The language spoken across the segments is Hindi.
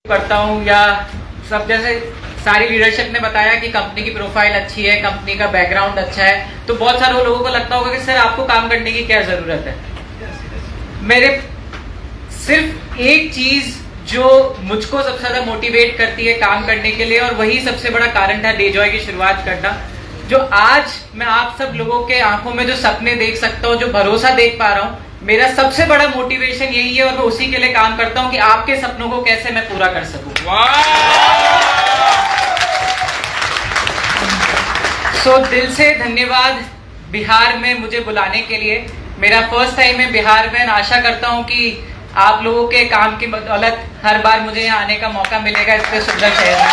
करता हूँ या सब जैसे सारी लीडरशिप ने बताया कि कंपनी की प्रोफाइल अच्छी है, कंपनी का बैकग्राउंड अच्छा है, तो बहुत सारे लोगों को लगता होगा कि सर आपको काम करने की क्या जरूरत है। मेरे सिर्फ एक चीज जो मुझको सबसे ज्यादा मोटिवेट करती है काम करने के लिए, और वही सबसे बड़ा कारण था डेजॉय की शुरुआत करना। जो आज मैं आप सब लोगों के आंखों में जो सपने देख सकता हूँ, जो भरोसा देख पा रहा हूँ, मेरा सबसे बड़ा मोटिवेशन यही है और मैं उसी के लिए काम करता हूं कि आपके सपनों को कैसे मैं पूरा कर सकूं। सो दिल से धन्यवाद बिहार में मुझे बुलाने के लिए। मेरा फर्स्ट टाइम है बिहार में। आशा करता हूं कि आप लोगों के काम की बदौलत हर बार मुझे यहाँ आने का मौका मिलेगा इतने सुंदर शहर में।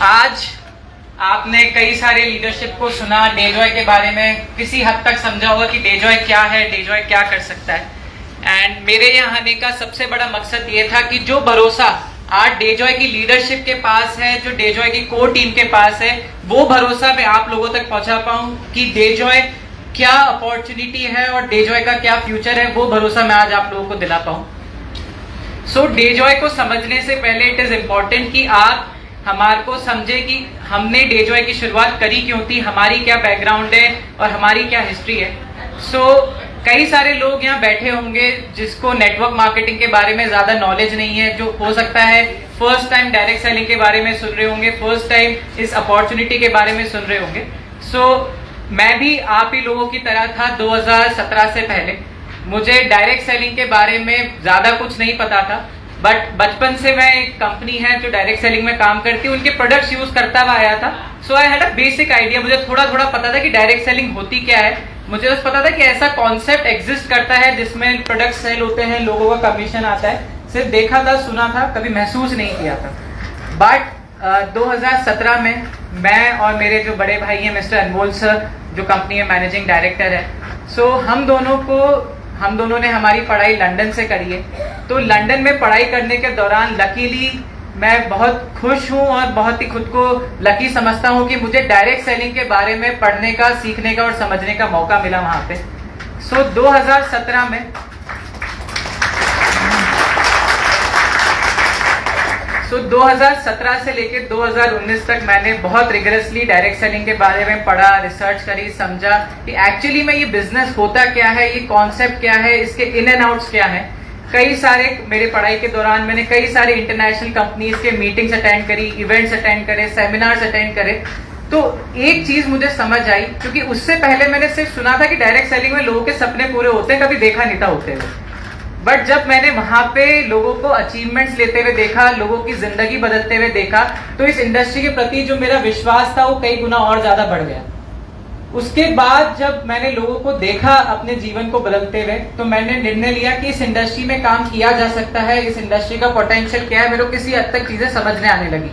आज आपने कई सारे लीडरशिप को सुना, डेजॉय के बारे में किसी हद तक समझा होगा कि डेजॉय क्या है, डेजॉय क्या कर सकता है। एंड मेरे यहाँ आने का सबसे बड़ा मकसद ये था कि जो भरोसा आज डेजॉय की लीडरशिप के पास है, जो डेजॉय की कोर टीम के पास है, वो भरोसा मैं आप लोगों तक पहुंचा पाऊं कि डेजॉय क्या अपॉर्चुनिटी है और डेजॉय का क्या फ्यूचर है, वो भरोसा मैं आज आप लोगों को दिला पाऊं। सो डेजॉय को समझने से पहले इट इज इम्पोर्टेंट कि आप हमारे को समझे कि हमने डेजॉय की शुरुआत करी क्यों थी, हमारी क्या बैकग्राउंड है और हमारी क्या हिस्ट्री है। सो कई सारे लोग यहाँ बैठे होंगे जिसको नेटवर्क मार्केटिंग के बारे में ज्यादा नॉलेज नहीं है, जो हो सकता है फर्स्ट टाइम डायरेक्ट सेलिंग के बारे में सुन रहे होंगे, फर्स्ट टाइम इस अपॉर्चुनिटी के बारे में सुन रहे होंगे। सो मैं भी आप ही लोगों की तरह था 2017 से पहले। मुझे डायरेक्ट सेलिंग के बारे में ज्यादा कुछ नहीं पता था, बट बचपन से मैं एक कंपनी है जो डायरेक्ट सेलिंग में काम करती है, उनके प्रोडक्ट्स यूज करता हुआ आया था। So I had a basic idea. मुझे थोड़ा थोड़ा पता था कि डायरेक्ट सेलिंग होती क्या है। मुझे बस पता था कि ऐसा कॉन्सेप्ट एग्जिस्ट करता है जिसमें प्रोडक्ट सेल होते हैं, लोगों का कमीशन आता है। सिर्फ देखा था, सुना था, कभी महसूस नहीं किया था। बट 2017 में मैं और मेरे जो बड़े भाई हैं मिस्टर अनमोल सर, जो कंपनी में मैनेजिंग डायरेक्टर है, सो हम दोनों ने हमारी पढ़ाई लंदन से करी है। तो लंदन में पढ़ाई करने के दौरान लकीली मैं बहुत खुश हूँ और बहुत ही खुद को लकी समझता हूँ कि मुझे डायरेक्ट सेलिंग के बारे में पढ़ने का, सीखने का और समझने का मौका मिला वहाँ पे। सो 2017 से लेकर 2019 तक मैंने बहुत रिगरसली डायरेक्ट सेलिंग के बारे में पढ़ा, रिसर्च करी, समझा कि एक्चुअली में ये बिजनेस होता क्या है, ये कॉन्सेप्ट क्या है, इसके इन एंड आउट्स क्या है। कई सारे मेरे पढ़ाई के दौरान मैंने कई सारे इंटरनेशनल कंपनीज के मीटिंग्स अटेंड करी, इवेंट्स अटेंड करे, सेमिनार्स अटेंड करे। तो एक चीज मुझे समझ आई, क्योंकि उससे पहले मैंने सिर्फ सुना था कि डायरेक्ट सेलिंग में लोगों के सपने पूरे होते हैं, कभी देखा नहीं था होते हुए। बट जब मैंने वहां पे लोगों को अचीवमेंट्स लेते हुए देखा, लोगों की जिंदगी बदलते हुए देखा, तो इस इंडस्ट्री के प्रति जो मेरा विश्वास था वो कई गुना और ज्यादा बढ़ गया। उसके बाद जब मैंने लोगों को देखा अपने जीवन को बदलते हुए, तो मैंने निर्णय लिया कि इस इंडस्ट्री में काम किया जा सकता है, इस इंडस्ट्री का पोटेंशियल क्या है, मेरे को किसी हद तक चीजें समझने आने लगी।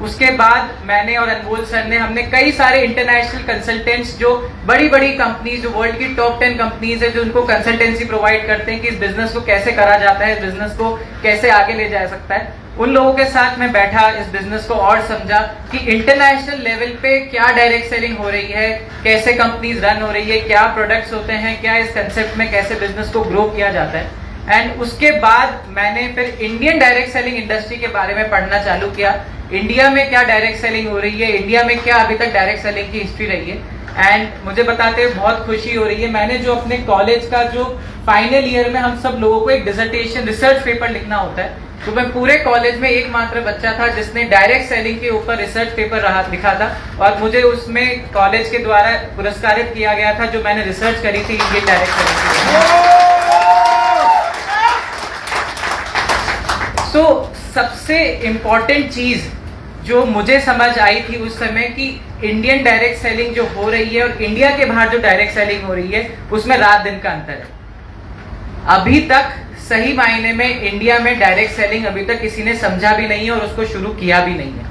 उसके बाद मैंने और अनमोल सर ने, हमने कई सारे इंटरनेशनल कंसल्टेंट्स, जो बड़ी बड़ी कंपनीज, जो वर्ल्ड की टॉप 10 कंपनीज है, जो उनको कंसल्टेंसी प्रोवाइड करते हैं कि इस बिजनेस को कैसे करा जाता है, इस बिजनेस को कैसे आगे ले जा सकता है, उन लोगों के साथ मैं बैठा, इस बिजनेस को और समझा कि इंटरनेशनल लेवल पे क्या डायरेक्ट सेलिंग हो रही है, कैसे कंपनीज रन हो रही है, क्या प्रोडक्ट्स होते हैं, क्या इस कंसेप्ट में कैसे बिजनेस को ग्रो किया जाता है। एंड उसके बाद मैंने फिर इंडियन डायरेक्ट सेलिंग इंडस्ट्री के बारे में पढ़ना चालू किया। इंडिया में क्या डायरेक्ट सेलिंग हो रही है, इंडिया में क्या अभी तक डायरेक्ट सेलिंग की हिस्ट्री रही है। एंड मुझे बताते हुए बहुत खुशी हो रही है, मैंने जो अपने कॉलेज का जो फाइनल ईयर में हम सब लोगों को एक डिसर्टेशन, रिसर्च पेपर लिखना होता है, तो मैं पूरे कॉलेज में एकमात्र बच्चा था जिसने डायरेक्ट सेलिंग के ऊपर रिसर्च पेपर लिखा था, और मुझे उसमें कॉलेज के द्वारा पुरस्कारित किया गया था, जो मैंने रिसर्च करी थी इंडियन डायरेक्ट सेलिंग। सो सबसे इम्पोर्टेंट चीज जो मुझे समझ आई थी उस समय कि इंडियन डायरेक्ट सेलिंग जो हो रही है और इंडिया के बाहर जो डायरेक्ट सेलिंग हो रही है, उसमें रात दिन का अंतर है। अभी तक सही मायने में इंडिया में डायरेक्ट सेलिंग अभी तक किसी ने समझा भी नहीं है और उसको शुरू किया भी नहीं है।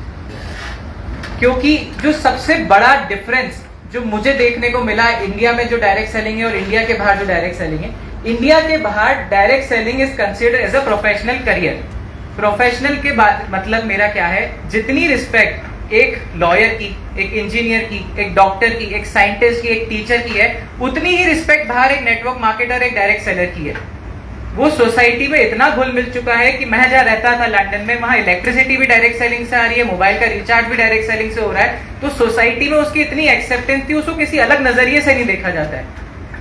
क्योंकि जो सबसे बड़ा डिफरेंस जो मुझे देखने को मिला इंडिया में जो डायरेक्ट सेलिंग है और इंडिया के बाहर जो डायरेक्ट सेलिंग है, इंडिया के बाहर direct selling is considered as a professional career. Professional के बाद मतलब मेरा क्या है, जितनी रिस्पेक्ट एक लॉयर की, एक इंजीनियर की, एक डॉक्टर की, एक साइंटिस्ट की, एक टीचर की है, उतनी ही रिस्पेक्ट बाहर एक नेटवर्क मार्केटर, एक डायरेक्ट सेलर की है। वो सोसाइटी में इतना घुल मिल चुका है कि मैं जहाँ रहता था लंदन में, वहाँ इलेक्ट्रिसिटी भी डायरेक्ट सेलिंग से आ रही है, मोबाइल का रिचार्ज भी डायरेक्ट सेलिंग से हो रहा है। तो सोसाइटी में उसकी इतनी एक्सेप्टेंस थी, उसको किसी अलग नजरिए से नहीं देखा जाता है।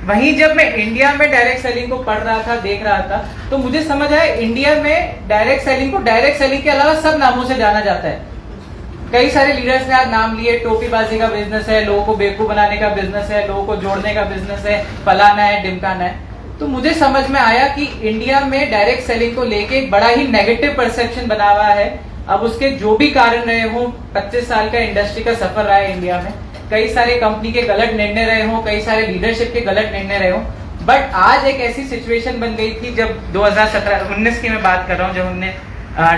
वहीं जब मैं इंडिया में डायरेक्ट सेलिंग को पढ़ रहा था, देख रहा था, तो मुझे समझ आया इंडिया में डायरेक्ट सेलिंग को डायरेक्ट सेलिंग के अलावा सब नामों से जाना जाता है। कई सारे लीडर्स ने आज नाम लिए, टोपीबाजी का बिजनेस है, लोगों को बेवकूफ बनाने का बिजनेस है, लोगों को जोड़ने का बिजनेस है, फलाना है, ढिमकाना है। तो मुझे समझ में आया कि इंडिया में डायरेक्ट सेलिंग को लेके एक बड़ा ही नेगेटिव परसेप्शन बना हुआ है। अब उसके जो भी कारण रहे हो, 25 साल का इंडस्ट्री का सफर रहा है इंडिया में, कई सारे कंपनी के गलत निर्णय रहे हो, कई सारे लीडरशिप के गलत निर्णय रहे हो, बट आज एक ऐसी सिचुएशन बन गई थी जब 2017-19 की मैं बात कर रहा हूँ, जब हमने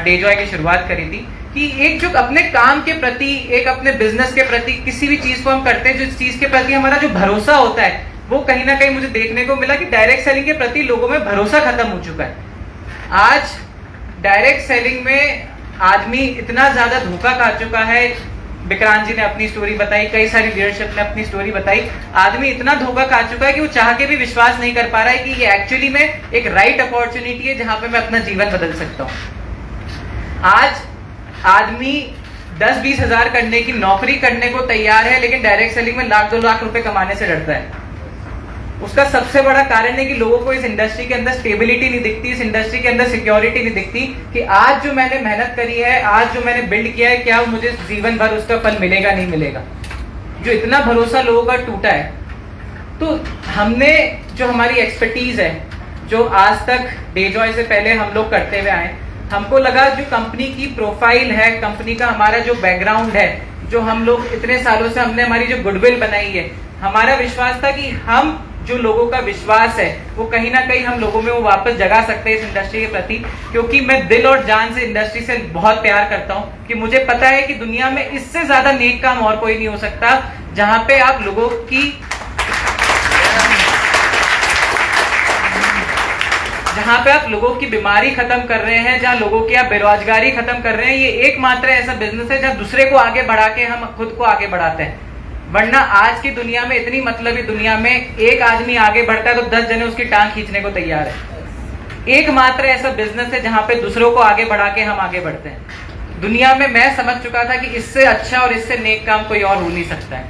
डेजॉय की शुरुआत करी थी, कि एक जो अपने काम के प्रति, एक अपने बिजनेस के प्रति, किसी भी चीज को हम करते हैं, जिस चीज के प्रति हमारा जो भरोसा होता है, वो कहीं ना कहीं मुझे देखने को मिला कि डायरेक्ट सेलिंग के प्रति लोगों में भरोसा खत्म हो चुका है। आज डायरेक्ट सेलिंग में आदमी इतना ज्यादा धोखा खा चुका है। विक्रांत जी ने अपनी स्टोरी बताई, कई सारी लीडरशिप ने अपनी स्टोरी बताई। आदमी इतना धोखा खा चुका है कि वो चाह के भी विश्वास नहीं कर पा रहा है कि ये एक्चुअली में एक राइट अपॉर्चुनिटी है जहां पे मैं अपना जीवन बदल सकता हूं। आज आदमी 10-20 हजार करने की नौकरी करने को तैयार है, लेकिन डायरेक्ट सेलिंग में 1-2 लाख रुपए कमाने से डरता है। उसका सबसे बड़ा कारण है कि लोगों को इस इंडस्ट्री के अंदर स्टेबिलिटी नहीं दिखती, इस इंडस्ट्री के अंदर सिक्योरिटी नहीं दिखती कि आज जो मैंने मेहनत करी है, आज जो मैंने बिल्ड किया है, क्या मुझे जीवन भर उसका फल मिलेगा, नहीं मिलेगा। जो इतना भरोसा लोगों का टूटा है, तो हमने जो हमारी एक्सपर्टीज है, जो आज तक डेजॉय से पहले हम लोग करते हुए आए, हमको लगा जो कंपनी की प्रोफाइल है, कंपनी का हमारा जो बैकग्राउंड है, जो हम लोग इतने सालों से हमने हमारी जो गुडविल बनाई है, हमारा विश्वास था कि हम जो लोगों का विश्वास है वो कहीं ना कहीं हम लोगों में वो वापस जगा सकते हैं इस इंडस्ट्री के प्रति। क्योंकि मैं दिल और जान से इंडस्ट्री से बहुत प्यार करता हूं, कि मुझे पता है कि दुनिया में इससे ज्यादा नेक काम और कोई नहीं हो सकता, जहां पे आप लोगों की बीमारी खत्म कर रहे हैं, जहां लोगों की आप बेरोजगारी खत्म कर रहे हैं। ये एकमात्र ऐसा बिजनेस है जहां दूसरे को आगे बढ़ा के हम खुद को आगे बढ़ाते हैं। वरना आज की दुनिया में, इतनी मतलबी दुनिया में, एक आदमी आगे बढ़ता है तो 10 जने उसकी टांग खींचने को तैयार है। एकमात्र ऐसा बिजनेस है जहां पे दूसरों को आगे बढ़ा के हम आगे बढ़ते हैं। दुनिया में मैं समझ चुका था कि इससे अच्छा और इससे नेक काम कोई और हो नहीं सकता है।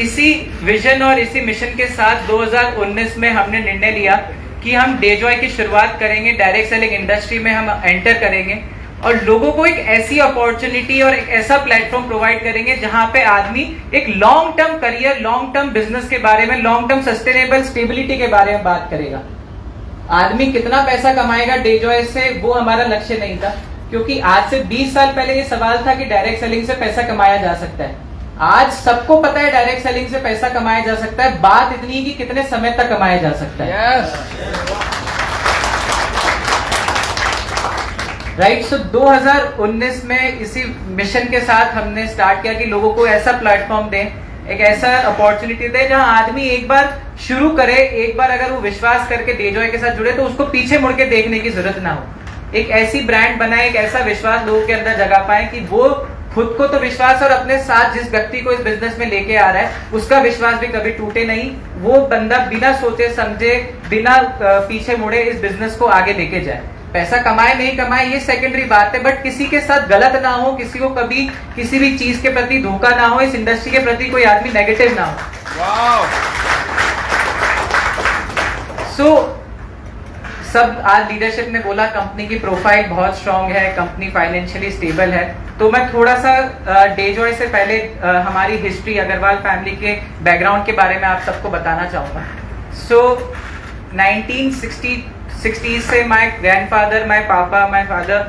इसी विजन और इसी मिशन के साथ 2019 में हमने निर्णय लिया कि हम डेजॉय की शुरुआत करेंगे, डायरेक्ट सेलिंग इंडस्ट्री में हम एंटर करेंगे और लोगों को एक ऐसी अपॉर्चुनिटी और एक ऐसा प्लेटफॉर्म प्रोवाइड करेंगे जहां पे आदमी एक long term career, long term business के बारे में, लॉन्ग टर्म सस्टेनेबल स्टेबिलिटी के बारे में बात करेगा। आदमी कितना पैसा कमाएगा डेजॉय से, वो हमारा लक्ष्य नहीं था, क्योंकि आज से 20 साल पहले ये सवाल था कि डायरेक्ट सेलिंग से पैसा कमाया जा सकता है। आज सबको पता है डायरेक्ट सेलिंग से पैसा कमाया जा सकता है, बात इतनी है कि कितने समय तक कमाया जा सकता है। राइट। 2019 में इसी मिशन के साथ हमने स्टार्ट किया कि लोगों को ऐसा प्लेटफॉर्म दें, एक ऐसा अपॉर्चुनिटी दें जहां आदमी एक बार शुरू करे, एक बार अगर वो विश्वास करके डेजॉय के साथ जुड़े तो उसको पीछे मुड़ के देखने की जरूरत ना हो। एक ऐसी ब्रांड बनाए, एक ऐसा विश्वास लोगों के अंदर जगा पाए कि वो खुद को तो विश्वास और अपने साथ जिस व्यक्ति को इस बिजनेस में लेके आ रहा है उसका विश्वास भी कभी टूटे नहीं। वो बंदा बिना सोचे समझे, बिना पीछे मुड़े इस बिजनेस को आगे लेके जाए। पैसा कमाए नहीं कमाए ये सेकेंडरी बात है, बट किसी के साथ गलत ना हो, किसी को कभी किसी भी चीज के प्रति धोखा ना हो, इस इंडस्ट्री के प्रति कोई आदमी नेगेटिव ना हो। सब आज लीडरशिप ने बोला कंपनी की प्रोफाइल बहुत स्ट्रांग है, कंपनी फाइनेंशियली स्टेबल है। तो मैं थोड़ा सा डेजॉय से पहले हमारी हिस्ट्री, अग्रवाल फैमिली के बैकग्राउंड के बारे में आप सबको बताना चाहूंगा। 1960s से माय ग्रैंडफादर, माय पापा, माय फादर,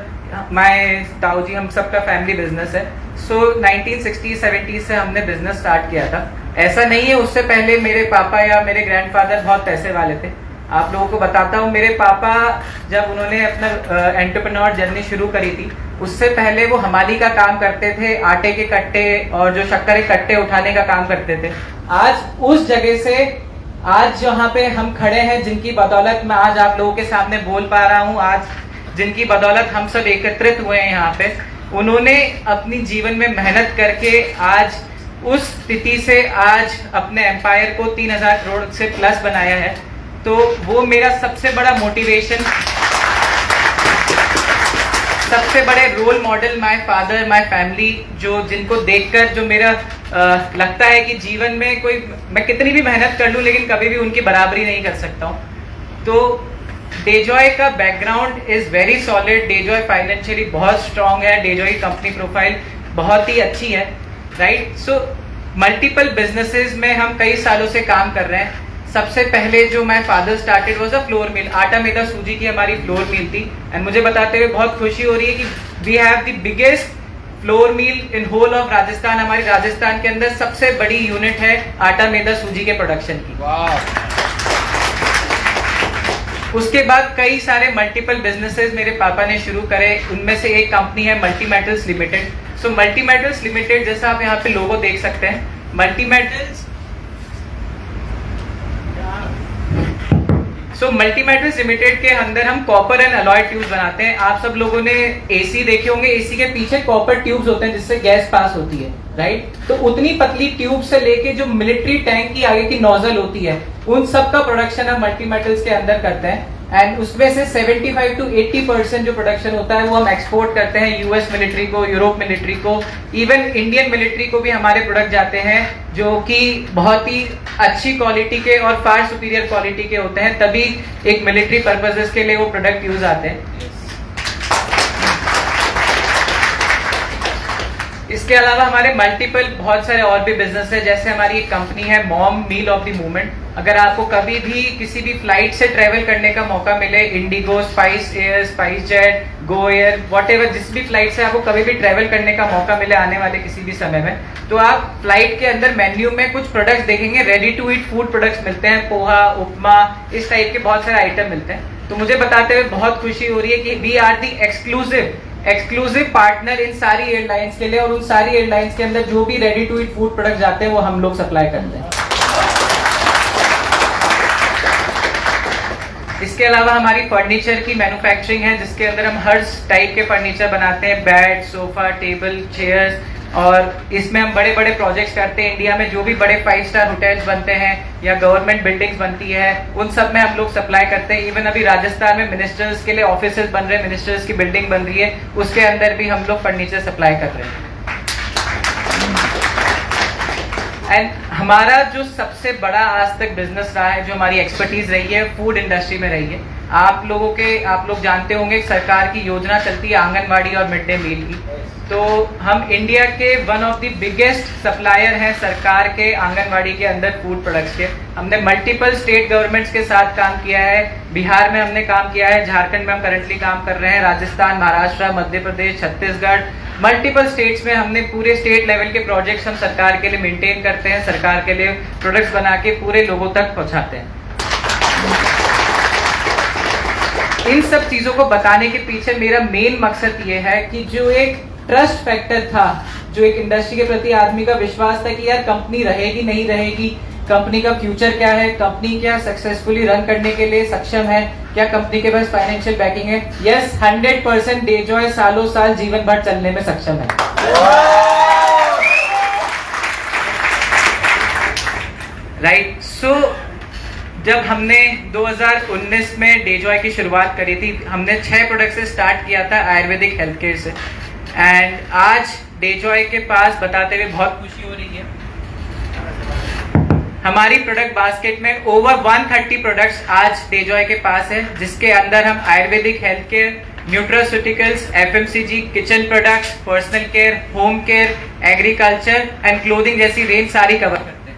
माय ताऊ जी, हम सबका फैमिली बिजनेस है। 1960-70 से हमने बिजनेस स्टार्ट किया था। ऐसा नहीं है उससे पहले मेरे पापा या मेरे ग्रैंडफादर बहुत पैसे वाले थे। आप लोगों को बताता हूँ, मेरे पापा जब उन्होंने अपना एंटरप्रेन्योर जर्नी शुरू करी थी, उससे पहले वो हमाली का काम करते थे, आटे के कट्टे और जो शक्कर के कट्टे उठाने का काम करते थे। आज उस जगह से आज जहाँ पे हम खड़े हैं, जिनकी बदौलत मैं आज आप लोगों के सामने बोल पा रहा हूँ, आज जिनकी बदौलत हम सब एकत्रित हुए हैं यहाँ पे, उन्होंने अपनी जीवन में मेहनत करके आज उस स्थिति से आज अपने एम्पायर को 3000 करोड़ से प्लस बनाया है। तो वो मेरा सबसे बड़ा मोटिवेशन, सबसे बड़े role model my father, my family, जो जिनको देखकर जो मेरा लगता है कि जीवन में कोई मैं कितनी भी मेहनत कर लूं लेकिन कभी भी उनकी बराबरी नहीं कर सकता हूं। तो डेजॉय का background is very solid, Dejoy financially बहुत स्ट्रांग है, डेजॉय की कंपनी प्रोफाइल बहुत ही अच्छी है, राइट। सो मल्टीपल बिजनेसेस में हम कई सालों से काम कर रहे हैं। सबसे पहले जो my father started was a flour mill, आटा मैदा सूजी की हमारी फ्लोर मिल थी। एंड मुझे बताते हुए बहुत खुशी हो रही है कि we have the biggest flour mill in whole of Rajasthan. हमारी राजस्थान के अंदर सबसे बड़ी यूनिट है आटा मैदा सूजी के प्रोडक्शन की। उसके बाद कई सारे मल्टीपल बिजनेसेस मेरे पापा ने शुरू करे, उनमें से एक कंपनी है multi metals limited. So multi metals limited, जैसा आप यहाँ पे लोगो देख सकते हैं, मल्टी मेटल्स मेटल्स लिमिटेड के अंदर हम कॉपर एंड अलॉय ट्यूब्स बनाते हैं। आप सब लोगों ने एसी देखे होंगे, एसी के पीछे कॉपर ट्यूब्स होते हैं जिससे गैस पास होती है, राइट। तो उतनी पतली ट्यूब से लेके जो मिलिट्री टैंक की आगे की नोजल होती है, उन सब का प्रोडक्शन हम मल्टी मेटल्स के अंदर करते हैं। एंड उसमें से 75 to 80% जो प्रोडक्शन होता है वो हम एक्सपोर्ट करते हैं यूएस मिलिट्री को, यूरोप मिलिट्री को, इवन इंडियन मिलिट्री को भी हमारे प्रोडक्ट जाते हैं जो कि बहुत ही अच्छी क्वालिटी के और फार सुपीरियर क्वालिटी के होते हैं, तभी एक मिलिट्री पर्पसेस के लिए वो प्रोडक्ट यूज आते हैं। इसके अलावा हमारे मल्टीपल बहुत सारे और भी बिजनेस है, जैसे हमारी एक कंपनी है mom meal of the movement. अगर आपको कभी भी किसी भी फ्लाइट से ट्रेवल करने का मौका मिले, Indigo, spice air, spice jet, Go Air, whatever, जिस भी फ्लाइट से आपको कभी भी ट्रेवल करने का मौका मिले आने वाले किसी भी समय में, तो आप फ्लाइट के अंदर मेन्यू में कुछ प्रोडक्ट्स देखेंगे, ready to eat food products मिलते हैं, पोहा, उपमा, इस टाइप के बहुत सारे आइटम मिलते हैं। तो मुझे बताते हुए बहुत खुशी हो रही है कि we are the exclusive partner in सारी एयरलाइंस के लिए, और उन सारी एयरलाइंस के अंदर जो भी ready to eat food product जाते हैं वो हम लोग सप्लाई करते हैं। इसके अलावा हमारी फर्नीचर की मैन्युफैक्चरिंग है, जिसके अंदर हम हर टाइप के फर्नीचर बनाते हैं, बेड, सोफा, टेबल, चेयर्स, और इसमें हम बड़े बड़े प्रोजेक्ट्स करते हैं। इंडिया में जो भी बड़े 5 स्टार होटल्स बनते हैं या गवर्नमेंट बिल्डिंग्स बनती है, उन सब में हम लोग सप्लाई करते हैं। इवन अभी राजस्थान में मिनिस्टर्स के लिए ऑफिसेज बन रहे हैं, मिनिस्टर्स की बिल्डिंग बन रही है, उसके अंदर भी हम लोग फर्नीचर सप्लाई कर रहे हैं। एंड हमारा जो सबसे बड़ा आज तक बिजनेस रहा है, जो हमारी एक्सपर्टीज रही है, फूड इंडस्ट्री में रही है। आप लोग जानते होंगे सरकार की योजना चलती है आंगनवाड़ी और मिड डे मील की। तो हम इंडिया के one of the biggest supplier हैं सरकार के आंगनवाड़ी के अंदर फूड प्रोडक्ट्स के। हमने मल्टीपल स्टेट गवर्नमेंट्स के साथ काम किया है, बिहार में हमने काम किया है, झारखंड में हम करंटली काम कर रहे हैं, राजस्थान, महाराष्ट्र, मध्य प्रदेश, छत्तीसगढ़, मल्टीपल स्टेट्स में हमने पूरे स्टेट लेवल के प्रोजेक्ट्स हम सरकार के लिए मेंटेन करते हैं, सरकार के लिए प्रोडक्ट्स बना के पूरे लोगों तक पहुंचाते हैं। इन सब चीजों को बताने के पीछे मेरा मेन मकसद ये है कि जो एक ट्रस्ट फैक्टर था, जो एक इंडस्ट्री के प्रति आदमी का विश्वास था कि यार कंपनी रहेगी नहीं रहेगी, कंपनी का फ्यूचर क्या है, कंपनी क्या सक्सेसफुली रन करने के लिए सक्षम है, क्या कंपनी के पास फाइनेंशियल बैकिंग है। यस, 100% डेजॉय सालों साल जीवन भर चलने में सक्षम है। राइट। सो जब हमने 2019 में डेजॉय की शुरुआत करी थी, हमने 6 प्रोडक्ट से स्टार्ट किया था आयुर्वेदिक हेल्थ केयर से। एंड आज डेजॉय के पास बताते हुए बहुत खुशी हो रही है, हमारी प्रोडक्ट बास्केट में ओवर 130 प्रोडक्ट्स आज डेजॉय के पास है, जिसके अंदर हम Ayurvedic health care, nutraceuticals, FMCG, kitchen products, personal care, home care, agriculture and clothing जैसी रेंज सारी कवर करते हैं।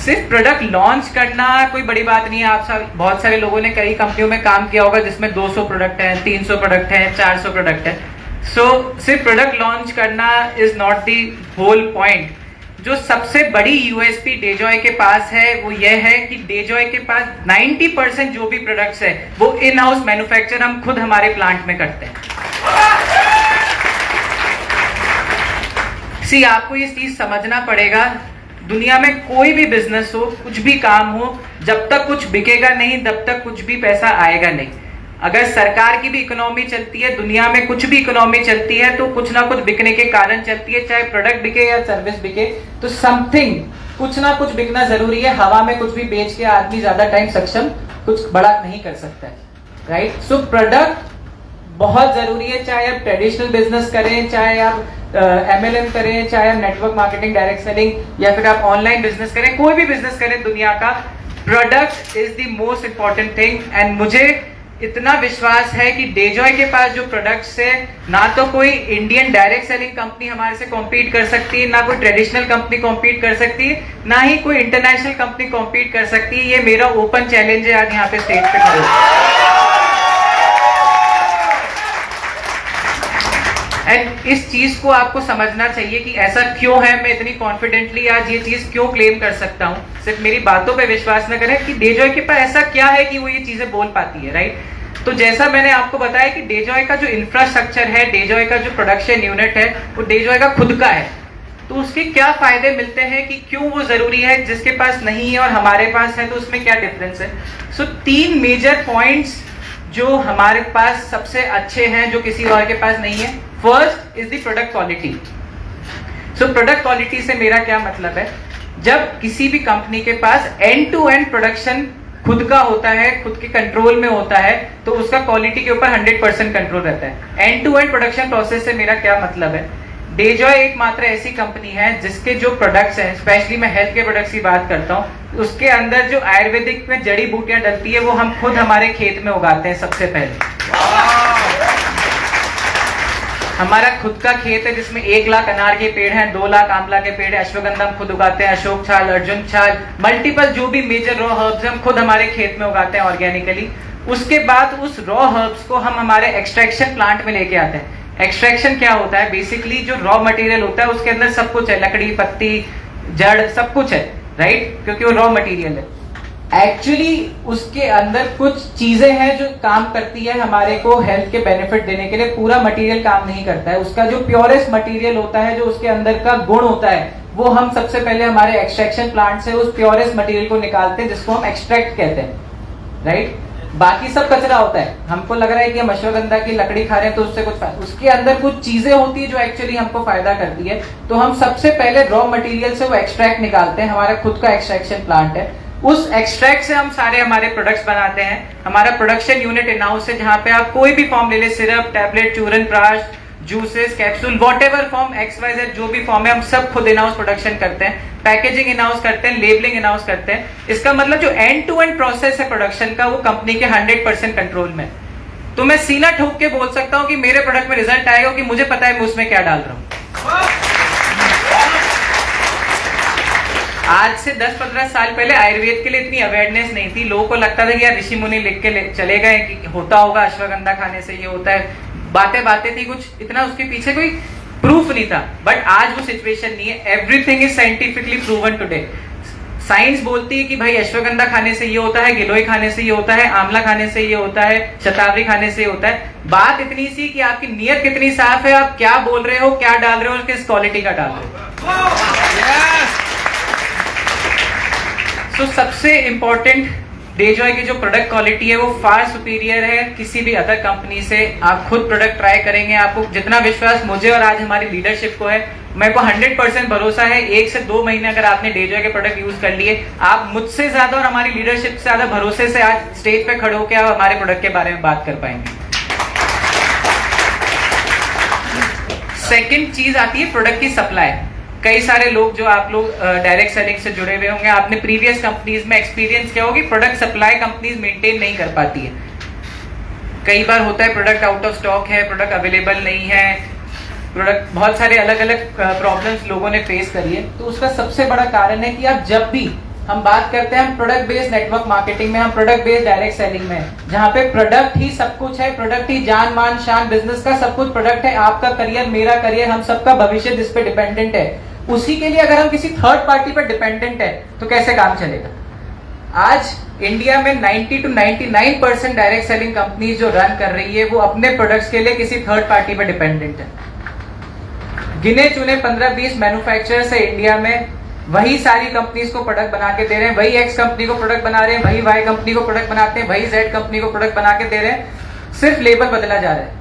सिर्फ प्रोडक्ट लॉन्च करना कोई बड़ी बात नहीं है। आप सब बहुत सारे लोगों ने कई कंपनियों में काम किया होगा जिसमें 200 प्रोडक्ट हैं, 300 प्रोडक्ट हैं, 400 प्रोडक्ट है। सो सिर्फ प्रोडक्ट लॉन्च करना is not the whole point. जो सबसे बड़ी यूएसपी डेजॉय के पास है वो ये है कि डेजॉय के पास 90% जो भी प्रोडक्ट्स है वो इन हाउस मैन्युफैक्चर हम खुद हमारे प्लांट में करते हैं। आपको ये चीज समझना पड़ेगा, दुनिया में कोई भी बिजनेस हो, कुछ भी काम हो, जब तक कुछ बिकेगा नहीं तब तक कुछ भी पैसा आएगा नहीं। अगर सरकार की भी इकोनॉमी चलती है, दुनिया में कुछ भी इकोनॉमी चलती है, तो कुछ ना कुछ बिकने के कारण चलती है, चाहे प्रोडक्ट बिके या सर्विस बिके, तो समथिंग कुछ ना कुछ बिकना जरूरी है। हवा में कुछ भी बेच के आदमी ज्यादा टाइम सक्षम कुछ बड़ा नहीं कर सकता है, राइट। सो प्रोडक्ट बहुत जरूरी है, चाहे आप ट्रेडिशनल बिजनेस करें, चाहे आप MLM करें, चाहे आप नेटवर्क मार्केटिंग, डायरेक्ट सेलिंग, या फिर आप ऑनलाइन बिजनेस करें, कोई भी बिजनेस करें दुनिया का, product is the most important thing. And मुझे इतना विश्वास है कि डेजॉय के पास जो प्रोडक्ट्स है, ना तो कोई इंडियन डायरेक्ट सेलिंग कंपनी हमारे से कॉम्पीट कर सकती है, ना कोई ट्रेडिशनल कंपनी कॉम्पीट कर सकती है, ना ही कोई इंटरनेशनल कंपनी कॉम्पीट कर सकती है। ये मेरा ओपन चैलेंज है आज यहाँ पे स्टेज पे खड़े। एंड इस चीज को आपको समझना चाहिए कि ऐसा क्यों है, मैं इतनी कॉन्फिडेंटली आज ये चीज क्यों क्लेम कर सकता हूं। सिर्फ मेरी बातों पे विश्वास न करें कि डेजॉय के पास ऐसा क्या है कि वो ये चीजें बोल पाती है, राइट। तो जैसा मैंने आपको बताया कि डेजॉय का जो इंफ्रास्ट्रक्चर है, डेजॉय का जो प्रोडक्शन यूनिट है, वो डेजॉय का खुद का है। तो उसके क्या फायदे मिलते हैं, कि क्यों वो जरूरी है, जिसके पास नहीं है और हमारे पास है, तो उसमें क्या डिफरेंस है। सो 3 मेजर पॉइंट्स जो हमारे पास सबसे अच्छे हैं, जो किसी और के पास नहीं है। First is the product quality. So product quality से मेरा क्या मतलब है, जब किसी भी कंपनी के पास एंड टू एंड प्रोडक्शन खुद का होता है, खुद के कंट्रोल में होता है, तो उसका क्वालिटी के ऊपर 100% कंट्रोल रहता है। End to end production process से मेरा क्या मतलब है, डेजॉय एकमात्र ऐसी कंपनी है जिसके जो प्रोडक्ट्स हैं, स्पेशली मैं हेल्थ के प्रोडक्ट्स की बात करता हूँ, उसके अंदर जो आयुर्वेदिक में जड़ी बूटियां डलती है, वो हम खुद हमारे खेत में उगाते हैं सबसे पहले। हमारा खुद का खेत है जिसमें 1 लाख अनार के पेड़ हैं, 2 लाख आंवला के पेड़ है, अश्वगंधा हम खुद उगाते हैं, अशोक छाल, अर्जुन छाल, मल्टीपल जो भी मेजर रॉ हर्ब्स हम खुद हमारे खेत में उगाते हैं ऑर्गेनिकली। उसके बाद उस रॉ हर्ब्स को हम हमारे एक्सट्रैक्शन प्लांट में लेके आते हैं। एक्सट्रैक्शन क्या होता है, बेसिकली जो रॉ मटेरियल होता है उसके अंदर सब कुछ है, लकड़ी, पत्ती, जड़, सब कुछ है, राइट, क्योंकि वो रॉ मटेरियल है। एक्चुअली उसके अंदर कुछ चीजें हैं जो काम करती है हमारे को हेल्थ के बेनिफिट देने के लिए, पूरा मटेरियल काम नहीं करता है। उसका जो प्योरेस्ट मटेरियल होता है, जो उसके अंदर का गुण होता है, वो हम सबसे पहले हमारे एक्सट्रैक्शन प्लांट से उस प्योरेस्ट मटेरियल को निकालते हैं, जिसको हम एक्सट्रैक्ट कहते हैं, राइट। बाकी सब कचरा होता है। हमको लग रहा है कि हम अश्वगंधा की लकड़ी खा रहे हैं तो उससे कुछ फायदा, उसके अंदर कुछ चीजें होती है जो एक्चुअली हमको फायदा करती है। तो हम सबसे पहले रॉ मटेरियल से वो एक्सट्रैक्ट निकालते हैं, हमारा खुद का एक्सट्रैक्शन प्लांट है। उस एक्सट्रैक्ट से हम सारे हमारे प्रोडक्ट्स बनाते हैं। हमारा प्रोडक्शन यूनिट इन हाउस है, जहां पे आप कोई भी फॉर्म ले ले, सिरप, टैबलेट, चूरन प्राश, juices, capsule, whatever form, XYZ जो भी फॉर्म है, हम सब खुद इन हाउस प्रोडक्शन करते हैं, पैकेजिंग इन हाउस करते हैं, लेबलिंग इन हाउस करते हैं। इसका मतलब जो एंड टू एंड प्रोसेस है प्रोडक्शन का, वो कंपनी के 100% कंट्रोल में। तो मैं सीना ठोक के बोल सकता हूं कि मेरे प्रोडक्ट में रिजल्ट आएगा कि मुझे पता है मैं उसमें क्या डाल रहा हूं। आज से 10-15 साल पहले आयुर्वेद के लिए इतनी अवेयरनेस नहीं थी। लोगों को लगता था कि यार ऋषि मुनि लिख के चले गए कि होता होगा, अश्वगंधा खाने से ये होता है, बातें थी, कुछ इतना उसके पीछे कोई प्रूफ नहीं था। बट आज वो सिचुएशन नहीं है। Everything is scientifically proven today. Science बोलती है कि भाई अश्वगंधा खाने से ये होता है, गिलोय खाने से ये होता है, आंवला खाने से ये होता है, शतावरी खाने से ये होता है। बात इतनी सी कि आपकी नीयत कितनी साफ है, आप क्या बोल रहे हो, क्या डाल रहे हो, किस क्वालिटी का डाल रहे हो। तो सबसे इंपॉर्टेंट, डेजॉय की जो प्रोडक्ट क्वालिटी है वो फार सुपीरियर है किसी भी अदर कंपनी से। आप खुद प्रोडक्ट ट्राई करेंगे, आपको जितना विश्वास मुझे और आज हमारी लीडरशिप को है, मेरे को 100% भरोसा है 1 से 2 महीने अगर आपने डेजॉय के प्रोडक्ट यूज कर लिए, आप मुझसे ज्यादा और हमारी लीडरशिप से ज्यादा भरोसे से आज स्टेज पे खड़े होकर आप हमारे प्रोडक्ट के बारे में बात कर पाएंगे। सेकेंड चीज आती है प्रोडक्ट की सप्लाई। कई सारे लोग, जो आप लोग डायरेक्ट सेलिंग से जुड़े हुए होंगे, आपने प्रीवियस कंपनीज में एक्सपीरियंस किया होगी, प्रोडक्ट सप्लाई कंपनीज मेंटेन नहीं कर पाती है। कई बार होता है प्रोडक्ट आउट ऑफ स्टॉक है, प्रोडक्ट अवेलेबल नहीं है, प्रोडक्ट, बहुत सारे अलग अलग प्रॉब्लम्स लोगों ने फेस करी है। तो उसका सबसे बड़ा कारण है कि आप जब भी हम बात करते हैं, हम प्रोडक्ट बेस्ड नेटवर्क मार्केटिंग में, हम प्रोडक्ट बेस्ड डायरेक्ट सेलिंग में, जहां पे प्रोडक्ट ही सब कुछ है, प्रोडक्ट ही जान मान शान, बिजनेस का सब कुछ प्रोडक्ट है। आपका करियर, मेरा करियर, हम सबका भविष्य जिस पे डिपेंडेंट है, उसी के लिए अगर हम किसी थर्ड पार्टी पर डिपेंडेंट है तो कैसे काम चलेगा। आज इंडिया में 90 to 99% डायरेक्ट सेलिंग कंपनी जो रन कर रही है, वो अपने प्रोडक्ट्स के लिए किसी थर्ड पार्टी पर डिपेंडेंट है। गिने चुने 15-20 मैन्युफैक्चरर्स है इंडिया में, वही सारी कंपनीज को प्रोडक्ट बना के दे रहे हैं, वही X कंपनी को प्रोडक्ट बना रहे हैं, वही Y कंपनी को प्रोडक्ट बनाते हैं, वही Z कंपनी को प्रोडक्ट बना के दे रहे हैं। सिर्फ लेबल बदला जा रहा है।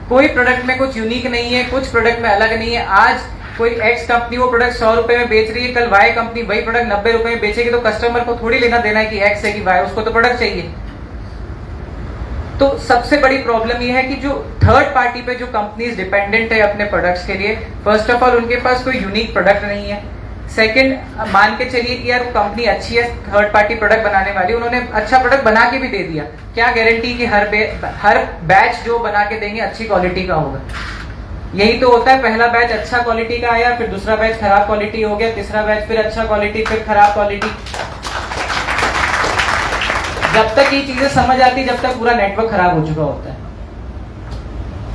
कोई प्रोडक्ट में कुछ यूनिक नहीं है, कुछ प्रोडक्ट में अलग नहीं है। आज कोई एक्स कंपनी वो प्रोडक्ट 100 रुपए में बेच रही है, कल वाई कंपनी वही प्रोडक्ट 90 रुपए में बेचेगी, तो कस्टमर को थोड़ी लेना देना है कि एक्स है कि वाई, उसको तो प्रोडक्ट चाहिए। तो सबसे बड़ी प्रॉब्लम ये है कि जो थर्ड पार्टी पे जो कंपनीज डिपेंडेंट है अपने प्रोडक्ट्स के लिए, फर्स्ट ऑफ ऑल उनके पास कोई यूनिक प्रोडक्ट नहीं है। सेकंड, मान के चलिए कि यार वो कंपनी अच्छी है, थर्ड पार्टी प्रोडक्ट बनाने वाली, उन्होंने अच्छा प्रोडक्ट बना के भी दे दिया, क्या गारंटी कि हर बैच जो बना के देंगे अच्छी क्वालिटी का होगा? यही तो होता है, पहला बैच अच्छा क्वालिटी का आया, फिर दूसरा बैच खराब क्वालिटी हो गया, तीसरा बैच फिर अच्छा क्वालिटी, फिर खराब क्वालिटी। जब तक ये चीजें समझ आती, जब तक पूरा नेटवर्क खराब हो चुका होता है।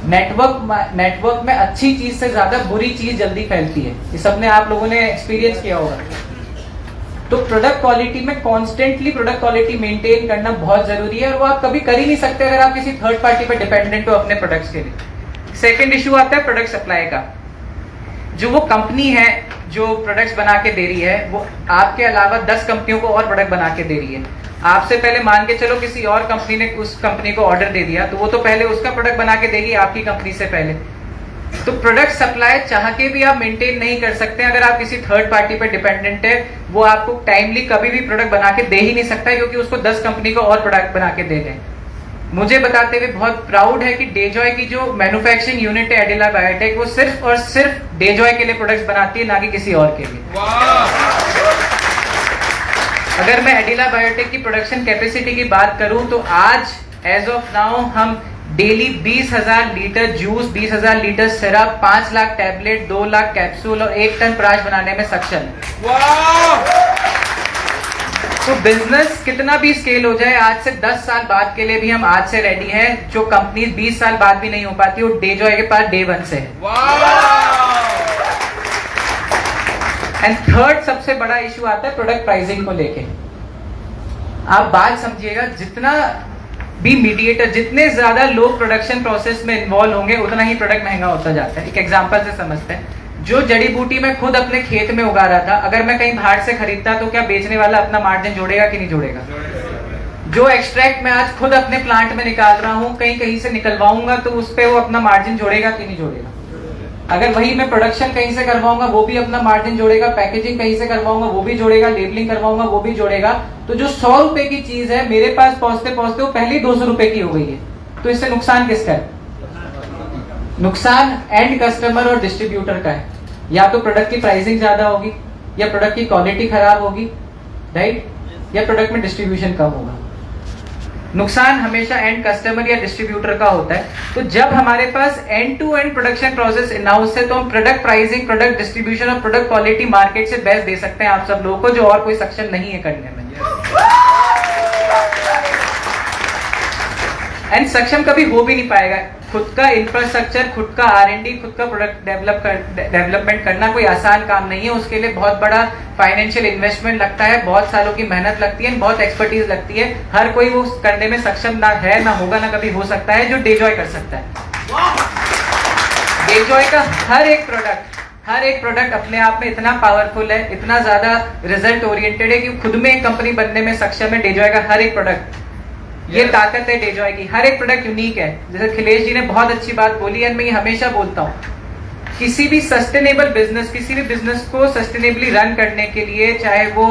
नेटवर्क में अच्छी चीज से ज्यादा बुरी चीज जल्दी फैलती है, ये सबने आप लोगों ने एक्सपीरियंस किया होगा। तो प्रोडक्ट क्वालिटी में कॉन्स्टेंटली प्रोडक्ट क्वालिटी मेंटेन करना बहुत जरूरी है, और वो आप कभी कर ही नहीं सकते अगर आप किसी थर्ड पार्टी पे डिपेंडेंट हो अपने प्रोडक्ट्स के लिए। सेकेंड इशू आता है प्रोडक्ट सप्लाई का। जो वो कंपनी है जो प्रोडक्ट्स बना के दे रही है, वो आपके अलावा 10 कंपनियों को और प्रोडक्ट बना के दे रही है। आपसे पहले मान के चलो किसी और कंपनी ने उस कंपनी को ऑर्डर दे दिया, तो वो तो पहले उसका प्रोडक्ट बना के देगी आपकी कंपनी से पहले। तो प्रोडक्ट सप्लाई चाह के भी आप मेंटेन नहीं कर सकते अगर आप किसी थर्ड पार्टी पे डिपेंडेंट है। वो आपको टाइमली कभी भी प्रोडक्ट बना के दे ही नहीं सकता, क्योंकि उसको 10 कंपनी को और प्रोडक्ट बना के दे दें। मुझे बताते हुए बहुत प्राउड है कि डेजॉय की जो मैन्युफैक्चरिंग यूनिट है एडिला बायोटेक, वो सिर्फ और सिर्फ डेजॉय के लिए प्रोडक्ट्स बनाती है, ना कि किसी और के लिए। अगर मैं एडिला बायोटेक की प्रोडक्शन कैपेसिटी की बात करूं तो आज एज ऑफ नाउ हम daily 20,000 litre juice, 20,000 litre syrup, 5 lakh tablet, 2 lakh capsule और 1 टन प्राश बनाने में सक्षम है। तो बिजनेस कितना भी स्केल हो जाए, आज से 10 साल बाद के लिए भी हम आज से रेडी हैं। जो कंपनी 20 साल बाद भी नहीं हो पाती, वो डेजॉय के पास डे 1 से है। एंड थर्ड सबसे बड़ा इशू आता है प्रोडक्ट प्राइसिंग को लेके। आप बात समझिएगा, जितना भी मीडिएटर, जितने ज्यादा लोग प्रोडक्शन प्रोसेस में इन्वॉल्व होंगे, उतना ही प्रोडक्ट महंगा होता जाता है। एक एग्जांपल से समझते हैं, जो जड़ी बूटी मैं खुद अपने खेत में उगा रहा था, अगर मैं कहीं बाहर से खरीदता तो क्या बेचने वाला अपना मार्जिन जोड़ेगा कि नहीं जोड़ेगा? जो एक्सट्रैक्ट मैं आज खुद अपने प्लांट में निकाल रहा हूँ, कहीं से निकलवाऊंगा तो उस पर वो अपना मार्जिन जोड़ेगा कि नहीं जोड़ेगा? अगर वही मैं प्रोडक्शन कहीं से करवाऊंगा वो भी अपना मार्जिन जोड़ेगा, पैकेजिंग कहीं से करवाऊंगा वो भी जोड़ेगा, लेबलिंग करवाऊंगा वो भी जोड़ेगा। तो जो 100 रुपए की चीज है मेरे पास पहुंचते पहुंचते वो पहले 200 रुपए की हो गई है। तो इससे नुकसान किसका है? नुकसान एंड कस्टमर और डिस्ट्रीब्यूटर का है। या तो प्रोडक्ट की प्राइसिंग ज्यादा होगी, या प्रोडक्ट की क्वालिटी खराब होगी, राइट, या प्रोडक्ट में डिस्ट्रीब्यूशन कम होगा। नुकसान हमेशा एंड कस्टमर या डिस्ट्रीब्यूटर का होता है। तो जब हमारे पास end to end production process in house है, तो हम प्रोडक्ट प्राइसिंग, प्रोडक्ट डिस्ट्रीब्यूशन और प्रोडक्ट क्वालिटी मार्केट से बेस्ट दे सकते हैं आप सब लोगों को, जो और कोई सक्षम नहीं है करने में। एंड सक्षम कभी हो भी नहीं पाएगा। खुद का इंफ्रास्ट्रक्चर, खुद का R&D, खुद का प्रोडक्ट डेवलपमेंट करना कोई आसान काम नहीं है। उसके लिए बहुत बड़ा फाइनेंशियल इन्वेस्टमेंट लगता है, बहुत सालों की मेहनत लगती है, बहुत एक्सपर्टीज लगती है। हर कोई वो करने में सक्षम ना है, ना होगा, ना कभी हो सकता है जो डेजॉय कर सकता है। डेजॉय का हर एक प्रोडक्ट अपने आप में इतना पावरफुल है, इतना ज्यादा रिजल्ट ओरिएंटेड है कि खुद में एक कंपनी बनने में सक्षम है। डेजॉय का हर एक प्रोडक्ट, ये ताकत है डेजॉय की। हर एक प्रोडक्ट यूनिक है। जैसे खिलेश जी ने बहुत अच्छी बात बोली है, मैं ये हमेशा बोलता हूँ, किसी भी सस्टेनेबल बिजनेस, किसी भी बिजनेस को सस्टेनेबली रन करने के लिए, चाहे वो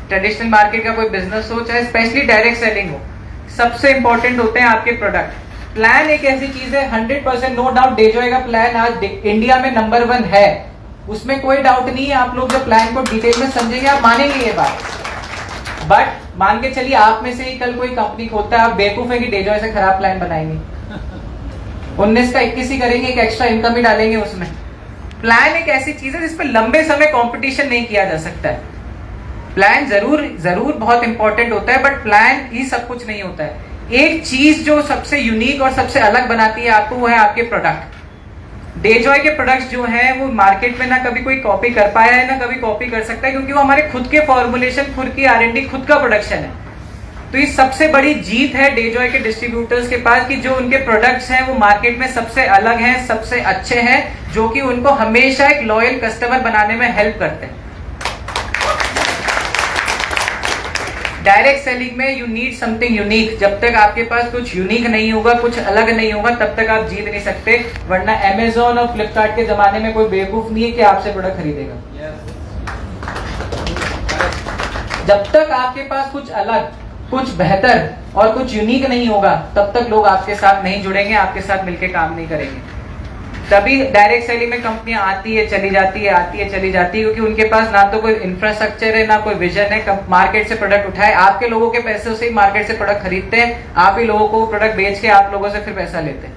ट्रेडिशनल मार्केट का कोई बिजनेस हो, चाहे स्पेशली डायरेक्ट सेलिंग हो, सबसे इंपॉर्टेंट होते हैं आपके प्रोडक्ट। प्लान एक ऐसी चीज है, 100% नो डाउट डेजॉय का प्लान आज इंडिया में नंबर 1 है, उसमें कोई डाउट नहीं है। आप लोग जब प्लान को डिटेल में समझेंगे आप मानेंगे ये बात। बट मान के चलिए आप में से ही कल कोई कंपनी खोलता है, आप बेवकूफ है कि डेजॉय से खराब प्लान बनाएंगे, 19 का 21 ही करेंगे, एक एक्स्ट्रा इनकम ही डालेंगे उसमें। प्लान एक ऐसी चीज है जिस पर लंबे समय कंपटीशन नहीं किया जा सकता है। प्लान जरूर बहुत इंपॉर्टेंट होता है, बट प्लान ही सब कुछ नहीं होता है। एक चीज जो सबसे यूनिक और सबसे अलग बनाती है आपको, वो है आपके प्रोडक्ट। डेजॉय के प्रोडक्ट्स जो हैं वो मार्केट में ना कभी कोई कॉपी कर पाया है, ना कभी कॉपी कर सकता है, क्योंकि वो हमारे खुद के फॉर्मुलेशन, खुद की R&D, खुद का प्रोडक्शन है। तो ये सबसे बड़ी जीत है डेजॉय के डिस्ट्रीब्यूटर्स के पास कि जो उनके प्रोडक्ट्स हैं वो मार्केट में सबसे अलग हैं, सबसे अच्छे हैं, जो कि उनको हमेशा एक लॉयल कस्टमर बनाने में हेल्प करते हैं। डायरेक्ट सेलिंग में यू नीड समथिंग यूनिक। जब तक आपके पास कुछ यूनिक नहीं होगा, कुछ अलग नहीं होगा, तब तक आप जीत नहीं सकते। वरना अमेजोन और फ्लिपकार्ट के जमाने में कोई बेवकूफ नहीं है कि आपसे प्रोडक्ट खरीदेगा। जब तक आपके पास कुछ अलग, कुछ बेहतर और कुछ यूनिक नहीं होगा, तब तक लोग आपके साथ नहीं जुड़ेंगे, आपके साथ मिलकर काम नहीं करेंगे। तभी डायरेक्ट सेलिंग में कंपनियां आती है चली जाती है, आती है चली जाती है, क्योंकि उनके पास ना तो कोई इंफ्रास्ट्रक्चर है, ना कोई विजन है। मार्केट से प्रोडक्ट उठाए, आपके लोगों के पैसे से ही मार्केट से प्रोडक्ट खरीदते हैं, आप ही लोगों को प्रोडक्ट बेच के आप लोगों से फिर पैसा लेते हैं।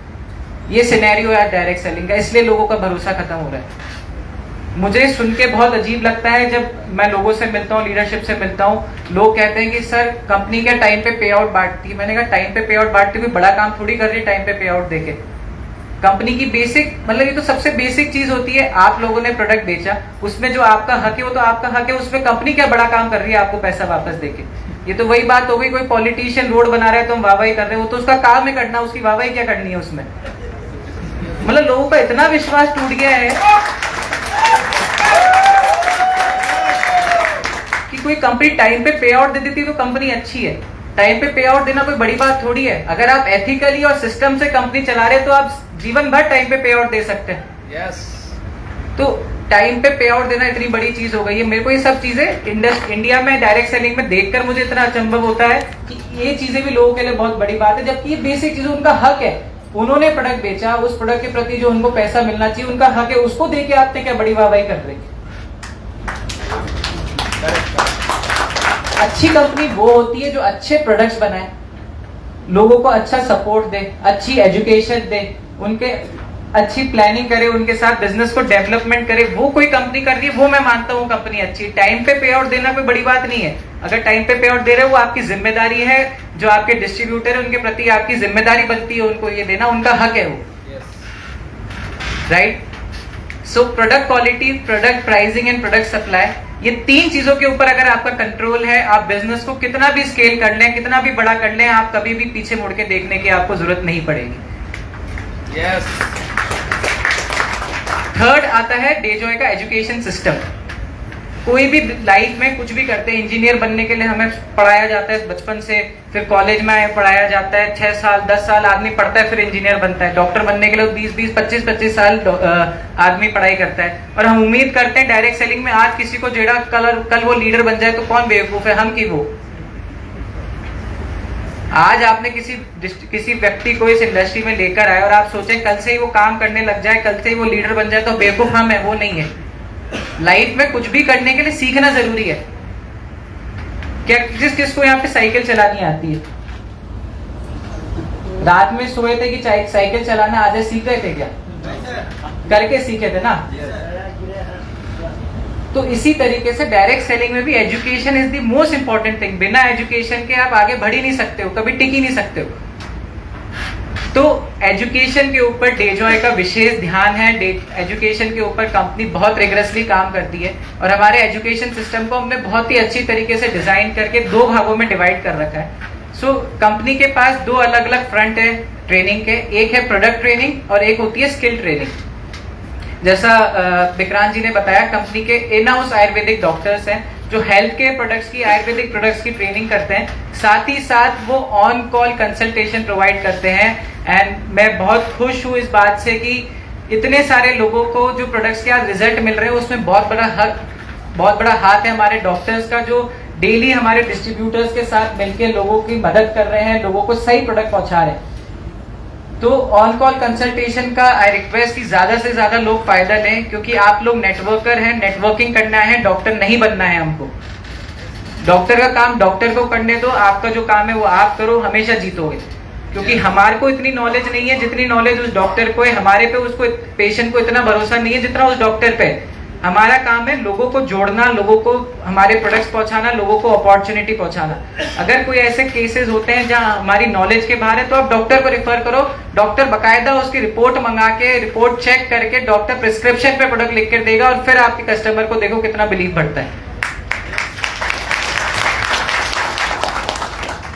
ये सिनेरियो है डायरेक्ट सेलिंग का, इसलिए लोगों का भरोसा खत्म हो रहा है। मुझे सुन के बहुत अजीब लगता है जब मैं लोगों से मिलता हूँ, लीडरशिप से मिलता हूँ, लोग कहते हैं कि सर कंपनी क्या टाइम पे पे आउट बांटती है। मैंने कहा टाइम पे पे आउट बांटती कोई बड़ा काम थोड़ी कर रही है टाइम पे पे आउट देके। कंपनी की बेसिक, मतलब ये तो सबसे बेसिक चीज होती है, आप लोगों ने प्रोडक्ट बेचा, उसमें जो आपका हक है वो तो आपका हक है, उसमें कंपनी क्या बड़ा काम कर रही है आपको पैसा वापस देके। ये तो वही बात हो गई, कोई पॉलिटिशियन रोड बना रहा है तो हम वाहवाही कर रहे हैं, वो तो उसका काम है करना, उसकी वाहवाही क्या करनी है उसमें। मतलब लोगों का इतना विश्वास टूट गया है कि कोई कंपनी टाइम पे पे आउट दे देती तो कंपनी अच्छी है। टाइम पे पे आउट देना कोई बड़ी बात थोड़ी है। अगर आप एथिकली और सिस्टम से कंपनी चला रहे तो आप जीवन भर टाइम पे पे आउट दे सकते हैं। यस। तो टाइम पे पे आउट देना इतनी बड़ी चीज हो गई है। मेरे को ये सब चीजें इंडिया में डायरेक्ट सेलिंग में देखकर मुझे इतना अचंभव होता है कि ये चीजें भी लोगों के लिए बहुत बड़ी बात है, जबकि ये बेसिक चीज उनका हक है। उन्होंने प्रोडक्ट बेचा, उस प्रोडक्ट के प्रति जो उनको पैसा मिलना चाहिए उनका हक है, उसको देके आपने क्या बड़ी वाहवाही कर रहे। अच्छी कंपनी वो होती है जो अच्छे प्रोडक्ट्स बनाए, लोगों को अच्छा सपोर्ट दे, अच्छी एजुकेशन दे, उनके अच्छी प्लानिंग करे, उनके साथ बिजनेस को डेवलपमेंट करे। वो कोई कंपनी कर रही है, वो मैं मानता हूँ कंपनी अच्छी। टाइम पे पे आउट देना कोई बड़ी बात नहीं है। अगर टाइम पे पे आउट दे रहे हो वो आपकी जिम्मेदारी है, जो आपके डिस्ट्रीब्यूटर है उनके प्रति आपकी जिम्मेदारी बनती है उनको ये देना, उनका हक है वो। Right. So product quality, product pricing and product supply, ये तीन चीजों के ऊपर अगर आपका कंट्रोल है, आप बिजनेस को कितना भी स्केल कर लें, कितना भी बड़ा कर लें, आप कभी भी पीछे मुड़ के देखने की आपको जरूरत नहीं पड़ेगी। यस। थर्ड आता है डेजॉय का एजुकेशन सिस्टम। कोई भी लाइफ में कुछ भी करते हैं, इंजीनियर बनने के लिए हमें पढ़ाया जाता है बचपन से, फिर कॉलेज में पढ़ाया जाता है 6 साल 10 साल आदमी पढ़ता है, फिर इंजीनियर बनता है। डॉक्टर बनने के लिए 20 25 साल आदमी पढ़ाई करता है। और हम उम्मीद करते हैं डायरेक्ट सेलिंग में आज किसी को जेड़ा कल वो लीडर बन जाए तो कौन बेवकूफ है, हम की वो। आज आपने किसी व्यक्ति को इस इंडस्ट्री में लेकर आए और आप सोचें कल से ही वो काम करने लग जाए, कल से ही वो लीडर बन जाए, तो बेवकूफ हम है, वो नहीं है। लाइफ में कुछ भी करने के लिए सीखना जरूरी है। क्या किसको यहाँ पे साइकिल चलानी आती है? रात में सोए थे कि साइकिल चलाना आज सीख गए थे क्या? करके सीखे थे ना। तो इसी तरीके से डायरेक्ट सेलिंग में भी education is the most important thing. बिना एजुकेशन के आप आगे बढ़ ही नहीं सकते हो, कभी टिक ही नहीं सकते हो। तो एजुकेशन के ऊपर डेजॉय का विशेष ध्यान है। एजुकेशन के ऊपर कंपनी बहुत रिगरसली काम करती है और हमारे एजुकेशन सिस्टम को हमने बहुत ही अच्छी तरीके से डिजाइन करके 2 भागों में डिवाइड कर रखा है। सो कंपनी के पास 2 अलग अलग फ्रंट है ट्रेनिंग के। एक है प्रोडक्ट ट्रेनिंग और एक होती है स्किल ट्रेनिंग। जैसा विक्रांत जी ने बताया, कंपनी के इन हाउस आयुर्वेदिक डॉक्टर्स हैं जो हेल्थ केयर प्रोडक्ट्स की, आयुर्वेदिक प्रोडक्ट्स की ट्रेनिंग करते हैं। साथ ही साथ वो ऑन कॉल कंसल्टेशन प्रोवाइड करते हैं। एंड मैं बहुत खुश हूँ इस बात से कि इतने सारे लोगों को जो प्रोडक्ट्स के आज रिजल्ट मिल रहे हैं उसमें बहुत बड़ा हाथ है हमारे डॉक्टर्स का, जो डेली हमारे डिस्ट्रीब्यूटर्स के साथ मिलकर लोगों की मदद कर रहे हैं, लोगों को सही प्रोडक्ट पहुंचा रहे हैं। तो ऑन कॉल कंसल्टेशन का आई रिक्वेस्ट कि ज्यादा से ज्यादा लोग फायदा लें, क्योंकि आप लोग नेटवर्कर हैं, नेटवर्किंग करना है, डॉक्टर नहीं बनना है हमको। डॉक्टर का काम डॉक्टर को करने दो, आपका जो काम है वो आप करो, हमेशा जीतोगे। क्योंकि हमारे को इतनी नॉलेज नहीं है जितनी नॉलेज उस डॉक्टर को है, हमारे पे उसको पेशेंट को इतना भरोसा नहीं है जितना उस डॉक्टर पे। हमारा काम है लोगों को जोड़ना, लोगों को हमारे प्रोडक्ट्स पहुंचाना, लोगों को अपॉर्चुनिटी पहुंचाना। अगर कोई ऐसे केसेस होते हैं जहां हमारी नॉलेज के बाहर है तो आप डॉक्टर को रेफर करो। डॉक्टर बकायदा उसकी रिपोर्ट मंगा के, रिपोर्ट चेक करके डॉक्टर प्रिस्क्रिप्शन पे प्रोडक्ट लिख कर देगा और फिर आपके कस्टमर को देखो कितना बिलीव बढ़ता है।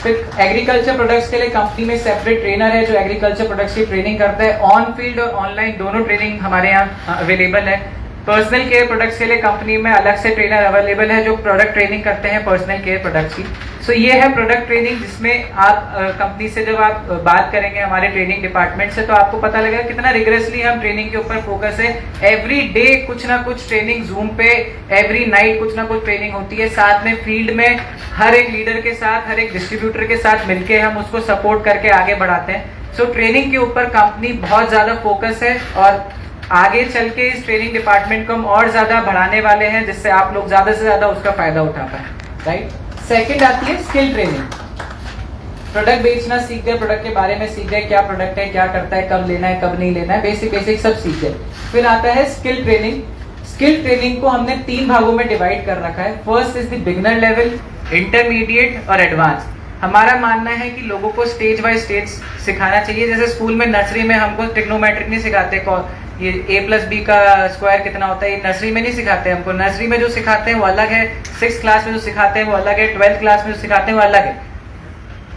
फिर एग्रीकल्चर प्रोडक्ट्स के लिए कंपनी में सेपरेट ट्रेनर है जो एग्रीकल्चर प्रोडक्ट्स की ट्रेनिंग करता है। ऑन फील्ड और ऑनलाइन दोनों ट्रेनिंग हमारे यहाँ अवेलेबल है। पर्सनल केयर प्रोडक्ट्स के लिए कंपनी में अलग से ट्रेनर अवेलेबल है जो प्रोडक्ट ट्रेनिंग करते हैं पर्सनल केयर प्रोडक्ट्स की। सो ये है प्रोडक्ट ट्रेनिंग, जिसमें आप कंपनी से जब आप बात करेंगे हमारे ट्रेनिंग डिपार्टमेंट से, तो आपको पता लगेगा कितना रिग्रेसली हम ट्रेनिंग के ऊपर फोकस है। एवरी डे कुछ ना कुछ ट्रेनिंग जूम पे, एवरी नाइट कुछ ना कुछ ट्रेनिंग होती है। साथ में फील्ड में हर एक लीडर के साथ, हर एक डिस्ट्रीब्यूटर के साथ मिलके हम उसको सपोर्ट करके आगे बढ़ाते हैं। सो ट्रेनिंग के ऊपर कंपनी बहुत ज्यादा फोकस है और आगे चल के इस ट्रेनिंग डिपार्टमेंट को हम और ज्यादा बढ़ाने वाले हैं, जिससे आप लोग ज्यादा से ज्यादा उसका फायदा उठा पाए। राइट। सेकंड आती है स्किल ट्रेनिंग। प्रोडक्ट बेचना सीख गए, प्रोडक्ट के बारे में सीख गए, क्या प्रोडक्ट है, क्या करता है, कब लेना है, कब नहीं लेना है, बेसिक सब सीख गए। फिर आता है स्किल ट्रेनिंग। स्किल ट्रेनिंग को हमने 3 भागों में डिवाइड कर रखा है। First is the beginner level, intermediate और एडवांस। हमारा मानना है कि लोगों को स्टेज बाय स्टेज सिखाना चाहिए। जैसे स्कूल में नर्सरी में हमको ट्रिग्नोमेट्रिक नहीं सिखाते, ये a+b का स्क्वायर कितना होता है, ये नर्सरी में नहीं सिखाते हमको। नर्सरी में जो सिखाते हैं वो अलग है, 6th क्लास में जो सिखाते हैं वो अलग है, 12th क्लास में जो सिखाते हैं वो अलग है।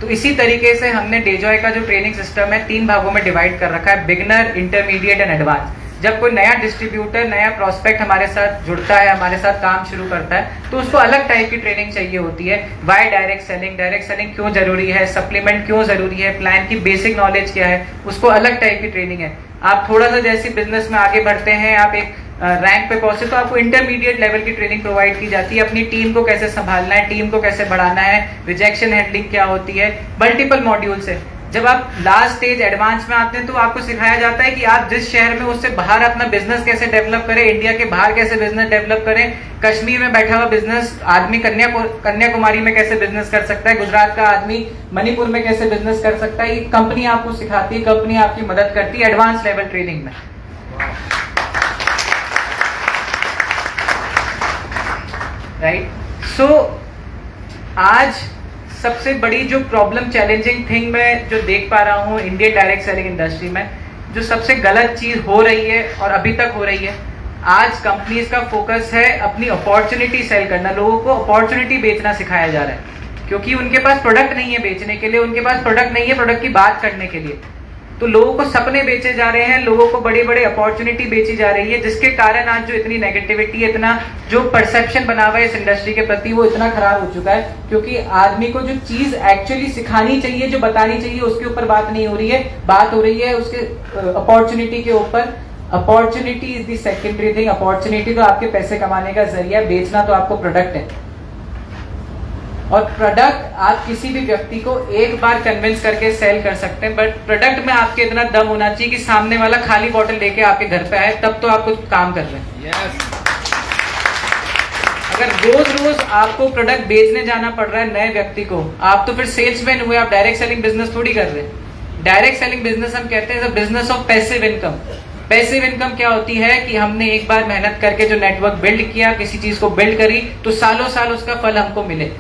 तो इसी तरीके से हमने डेजॉय का जो ट्रेनिंग सिस्टम है 3 भागों में डिवाइड कर रखा है, बिगिनर, इंटरमीडिएट एंड एडवांस। जब कोई नया डिस्ट्रीब्यूटर, नया प्रोस्पेक्ट हमारे साथ जुड़ता है, हमारे साथ काम शुरू करता है, तो उसको अलग टाइप की ट्रेनिंग चाहिए होती है। वाई डायरेक्ट सेलिंग क्यों जरूरी है, सप्लीमेंट क्यों जरूरी है, प्लान की बेसिक नॉलेज क्या है, उसको अलग टाइप की ट्रेनिंग है। आप थोड़ा सा जैसे बिजनेस में आगे बढ़ते हैं, आप एक रैंक पे पहुंचे, तो आपको इंटरमीडिएट लेवल की ट्रेनिंग प्रोवाइड की जाती है। अपनी टीम को कैसे संभालना है, टीम को कैसे बढ़ाना है, रिजेक्शन हैंडलिंग क्या होती है, मल्टीपल मॉड्यूल से। जब आप लास्ट स्टेज एडवांस में आते हैं तो आपको सिखाया जाता है कि आप जिस शहर में उससे बाहर अपना बिजनेस कैसे डेवलप करें, इंडिया के बाहर कैसे बिजनेस डेवलप करें, कश्मीर में बैठा हुआ बिजनेस आदमी कन्याकुमारी में कैसे बिजनेस कर सकता है, गुजरात का आदमी मणिपुर में कैसे बिजनेस कर सकता है। ये कंपनी आपको सिखाती है, कंपनी आपकी मदद करती है एडवांस लेवल ट्रेनिंग में। राइट। सो आज सबसे बड़ी जो प्रॉब्लम, चैलेंजिंग थिंग मैं जो देख पा रहा हूँ इंडियन डायरेक्ट सेलिंग इंडस्ट्री में, जो सबसे गलत चीज हो रही है और अभी तक हो रही है, आज कंपनीज का फोकस है अपनी अपॉर्चुनिटी सेल करना। लोगों को अपॉर्चुनिटी बेचना सिखाया जा रहा है, क्योंकि उनके पास प्रोडक्ट नहीं है बेचने के लिए, उनके पास प्रोडक्ट नहीं है प्रोडक्ट की बात करने के लिए। तो लोगों को सपने बेचे जा रहे हैं, लोगों को बड़ी बड़ी अपॉर्चुनिटी बेची जा रही है, जिसके कारण आज जो इतनी नेगेटिविटी, इतना जो परसेप्शन बना हुआ है इस इंडस्ट्री के प्रति, वो इतना खराब हो चुका है। क्योंकि आदमी को जो चीज एक्चुअली सिखानी चाहिए, जो बतानी चाहिए, उसके ऊपर बात नहीं हो रही है, बात हो रही है उसके अपॉर्चुनिटी के ऊपर। Opportunity is the secondary thing. Opportunity तो आपके पैसे कमाने का जरिया, बेचना तो आपको प्रोडक्ट है। और प्रोडक्ट आप किसी भी व्यक्ति को एक बार कन्विंस करके सेल कर सकते हैं, बट प्रोडक्ट में आपके इतना दम होना चाहिए कि सामने वाला खाली बॉटल लेके आपके घर पे आए, तब तो आप कुछ काम कर रहे हैं। yes. अगर रोज रोज आपको प्रोडक्ट बेचने जाना पड़ रहा है नए व्यक्ति को, आप तो फिर सेल्समैन हुए, आप डायरेक्ट सेलिंग बिजनेस थोड़ी कर रहे हैं। डायरेक्ट सेलिंग बिजनेस हम कहते हैं business of passive income. Passive income क्या होती है कि हमने एक बार मेहनत करके जो नेटवर्क बिल्ड किया, किसी चीज को बिल्ड करी, तो सालों साल उसका फल हमको मिले।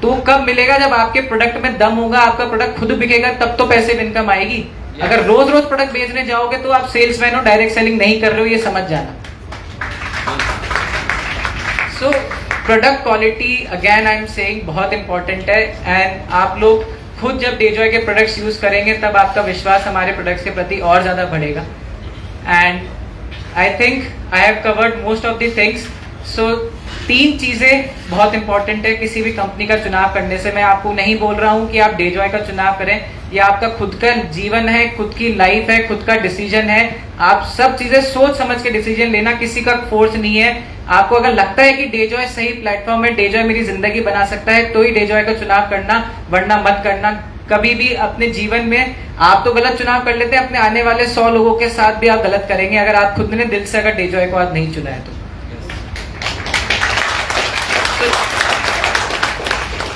तो कब मिलेगा? जब आपके प्रोडक्ट में दम होगा, आपका प्रोडक्ट खुद बिकेगा, तब तो पैसिव इनकम आएगी। अगर रोज रोज प्रोडक्ट बेचने जाओगे तो आप सेल्समैन हो, डायरेक्ट सेलिंग नहीं कर रहे हो, ये समझ जाना। So product quality again I am saying बहुत इंपॉर्टेंट है। एंड आप लोग खुद जब डेजॉय के प्रोडक्ट्स यूज करेंगे, तब आपका विश्वास हमारे प्रोडक्ट्स के प्रति और ज्यादा बढ़ेगा। And I think I have covered most of the things. So 3 चीजें बहुत इंपॉर्टेंट है किसी भी कंपनी का चुनाव करने से। मैं आपको नहीं बोल रहा हूं कि आप डेजॉय का चुनाव करें, ये आपका खुद का जीवन है, खुद की लाइफ है, खुद का डिसीजन है। आप सब चीजें सोच समझ के डिसीजन लेना, किसी का फोर्स नहीं है। आपको अगर लगता है कि डेजॉय सही प्लेटफॉर्म है, डेजॉय मेरी जिंदगी बना सकता है, तो ही डेजॉय का चुनाव करना, वरना मत करना। कभी भी अपने जीवन में आप तो गलत चुनाव कर लेते हैं, अपने आने वाले 100 लोगों के साथ भी आप गलत करेंगे अगर आप खुद ने दिल से अगर डेजॉय को आज नहीं चुना है तो।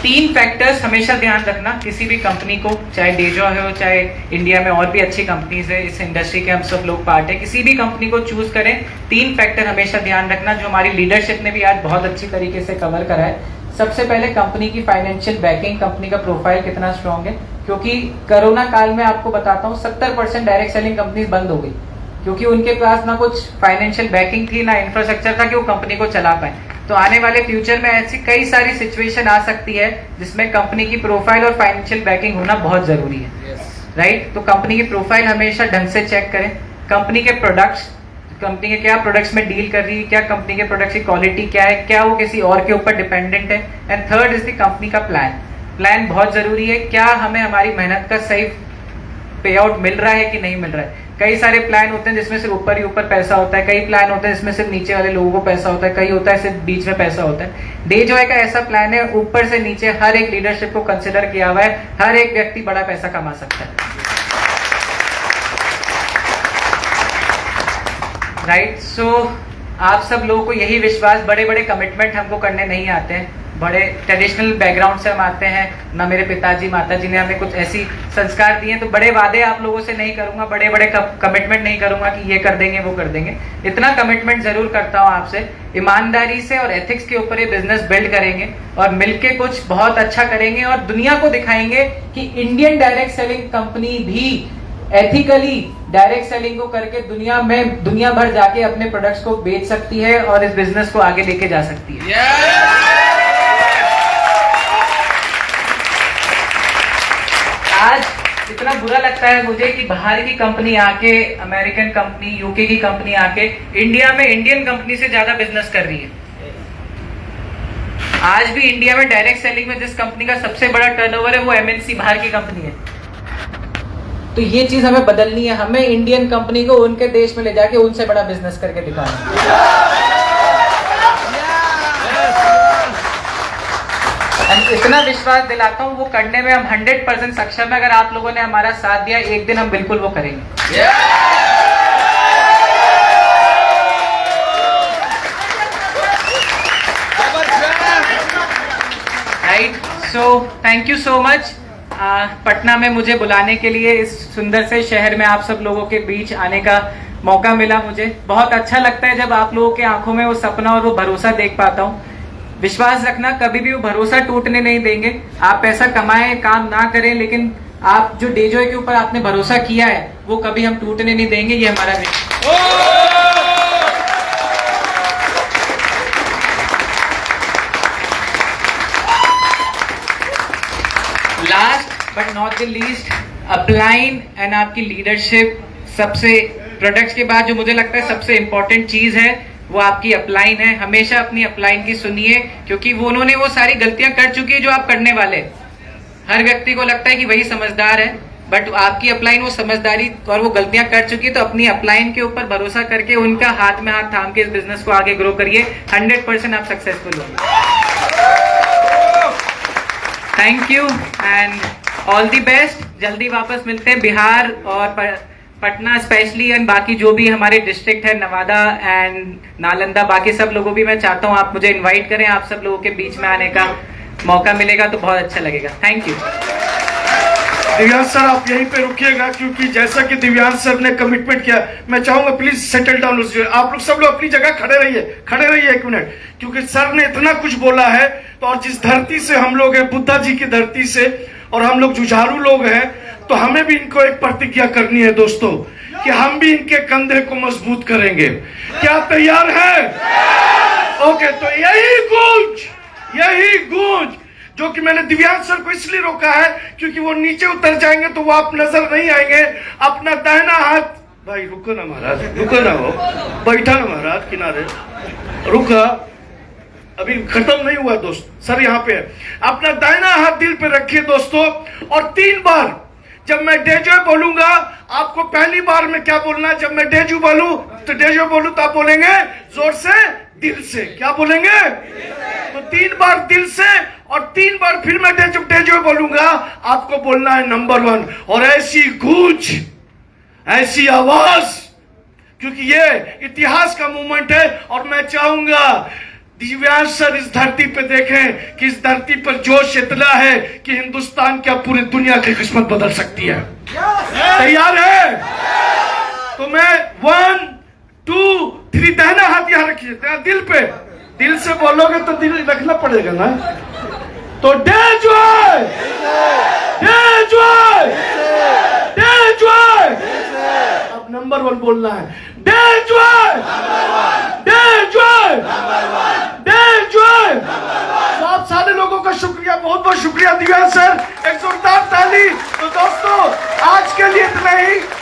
3 फैक्टर्स हमेशा ध्यान रखना किसी भी कंपनी को, चाहे डेजॉय हो, चाहे इंडिया में और भी अच्छी कंपनीज है, इस इंडस्ट्री के हम सब लोग पार्ट है। किसी भी कंपनी को चूज करें, 3 फैक्टर हमेशा ध्यान रखना, जो हमारी लीडरशिप ने भी आज बहुत अच्छी तरीके से कवर करा है। सबसे पहले कंपनी की फाइनेंशियल बैकिंग, कंपनी का प्रोफाइल कितना स्ट्रांग है। क्योंकि कोरोना काल में आपको बताता हूँ 70% डायरेक्ट सेलिंग कंपनीज बंद हो गई, क्योंकि उनके पास ना कुछ फाइनेंशियल बैकिंग थी, ना इंफ्रास्ट्रक्चर था कि वो कंपनी को चला पाए। तो आने वाले फ्यूचर में ऐसी कई सारी सिचुएशन आ सकती है जिसमें कंपनी की प्रोफाइल और फाइनेंशियल बैकिंग होना बहुत जरूरी है। राइट। तो कंपनी की प्रोफाइल हमेशा ढंग से चेक करें। कंपनी के प्रोडक्ट्स, कंपनी के क्या प्रोडक्ट्स में डील कर रही है, क्या कंपनी के प्रोडक्ट्स की क्वालिटी क्या है, क्या वो किसी और के ऊपर डिपेंडेंट है। And third is the company का प्लान बहुत जरूरी है। क्या हमें हमारी मेहनत का सही पे आउट मिल रहा है कि नहीं मिल रहा है। कई सारे प्लान होते हैं जिसमें सिर्फ ऊपर ही ऊपर पैसा होता है, कई प्लान होते हैं जिसमें सिर्फ नीचे वाले लोगों को पैसा होता है, कई होता है सिर्फ बीच में पैसा होता है। डेजॉय का ऐसा प्लान है, ऊपर से नीचे हर एक लीडरशिप को कंसिडर किया हुआ है, हर एक व्यक्ति बड़ा पैसा कमा सकता है। राइट, सो आप सब लोगों को यही विश्वास, बड़े बड़े कमिटमेंट हमको करने नहीं आते हैं, बड़े ट्रेडिशनल बैकग्राउंड से हम आते हैं ना। मेरे पिताजी माताजी ने हमें कुछ ऐसी संस्कार दिए, तो बड़े वादे आप लोगों से नहीं करूंगा, बड़े बड़े कमिटमेंट नहीं करूंगा कि ये कर देंगे वो कर देंगे। इतना कमिटमेंट जरूर करता हूँ आपसे, ईमानदारी से और एथिक्स के ऊपर ये बिजनेस बिल्ड करेंगे और मिलके कुछ बहुत अच्छा करेंगे और दुनिया को दिखाएंगे कि इंडियन डायरेक्ट सेलिंग कंपनी भी एथिकली डायरेक्ट सेलिंग को करके दुनिया भर जाके अपने प्रोडक्ट्स को बेच सकती है और इस बिजनेस को आगे लेके जा सकती है। आज इतना बुरा लगता है मुझे कि बाहर की कंपनी आके, अमेरिकन कंपनी, यूके की कंपनी आके इंडिया में इंडियन कंपनी से ज्यादा बिजनेस कर रही है। आज भी इंडिया में डायरेक्ट सेलिंग में जिस कंपनी का सबसे बड़ा टर्नओवर है वो एमएनसी बाहर की कंपनी है। तो ये चीज हमें बदलनी है, हमें इंडियन कंपनी को उनके देश में ले जाके उनसे बड़ा बिजनेस करके दिखाना है। इतना विश्वास दिलाता हूँ, वो करने में हम 100% सक्षम है। अगर आप लोगों ने हमारा साथ दिया, एक दिन हम बिल्कुल वो करेंगे। Right, so thank you so much Patna में मुझे बुलाने के लिए, इस सुंदर से शहर में आप सब लोगों के बीच आने का मौका मिला। मुझे बहुत अच्छा लगता है जब आप लोगों के आंखों में वो सपना और वो भरोसा देख पाता हूँ। विश्वास रखना, कभी भी वो भरोसा टूटने नहीं देंगे। आप पैसा कमाएं, काम ना करें, लेकिन आप जो डेजॉय के ऊपर आपने भरोसा किया है वो कभी हम टूटने नहीं देंगे। ये हमारा last but not the least, upline and आपकी लीडरशिप। सबसे प्रोडक्ट्स के बाद जो मुझे लगता है सबसे इंपॉर्टेंट चीज है वो आपकी अपलाइन है। हमेशा अपनी अपलाइन की सुनिए, क्योंकि उन्होंने वो सारी गलतियां कर चुकी है जो आप करने वाले। हर व्यक्ति को लगता है कि वही समझदार है, बट आपकी अपलाइन वो समझदारी और वो गलतियां कर चुकी है। तो अपनी अपलाइन के ऊपर भरोसा करके उनका हाथ में हाथ थाम के इस बिजनेस को आगे ग्रो करिए। 100% आप सक्सेसफुल होंगे। Thank you and all the best. जल्दी वापस मिलते हैं। बिहार और पटना स्पेशली एंड बाकी जो भी हमारे डिस्ट्रिक्ट है, नवादा एंड नालंदा, बाकी सब लोगों भी मैं चाहता हूँ आप मुझे इनवाइट करें। आप सब लोगों के बीच में आने का मौका मिलेगा तो बहुत अच्छा लगेगा। Thank you. दिव्यांश सर, आप यहीं पे रुकिएगा, क्योंकि जैसा कि दिव्यांश सर ने कमिटमेंट किया, मैं चाहूंगा प्लीज सेटल डाउन। आप लोग सब लोग अपनी जगह खड़े रहिए 1 मिनट, क्योंकि सर ने इतना कुछ बोला है। तो और जिस धरती से हम लोग हैं, बुद्धा जी की धरती से, और हम लोग जुझारू लोग हैं, तो हमें भी इनको एक प्रतिज्ञा करनी है दोस्तों, कि हम भी इनके कंधे को मजबूत करेंगे। क्या तैयार है? ओके, तो यही गूंज जो कि मैंने दिव्यांश सर को इसलिए रोका है क्योंकि वो नीचे उतर जाएंगे तो वो आप नजर नहीं आएंगे। अपना दाहिना हाथ, भाई रुको ना महाराज, रुको ना, हो बैठा ना महाराज किनारे, रुका, अभी खत्म नहीं हुआ दोस्त। सर यहाँ पे है। अपना दाहिना हाथ दिल पे रखिए दोस्तों, और 3 बार जब मैं डेजो बोलूंगा, आपको पहली बार में क्या बोलना है, जब मैं डेजो बोलूं तो आप बोलेंगे जोर से, दिल से। क्या बोलेंगे? तो 3 बार दिल से, और 3 बार फिर मैं डेजो बोलूंगा, आपको बोलना है नंबर 1। और ऐसी गूंज, ऐसी आवाज, क्योंकि ये इतिहास का मूवमेंट है। और मैं चाहूंगा दिव्यांश सर इस धरती पे देखें कि इस धरती पर जोश इतना है कि हिंदुस्तान क्या पूरी दुनिया की किस्मत बदल सकती है। तैयार है? तो मैं 1 2 3, दाहिना हाथ यहां रखिए, दिल पे, दिल से बोलोगे तो दिल रखना पड़ेगा ना। तो डेजॉय, डेजॉय, डेजॉय, अब नंबर 1 बोलना है। डेजॉय, डेजॉय,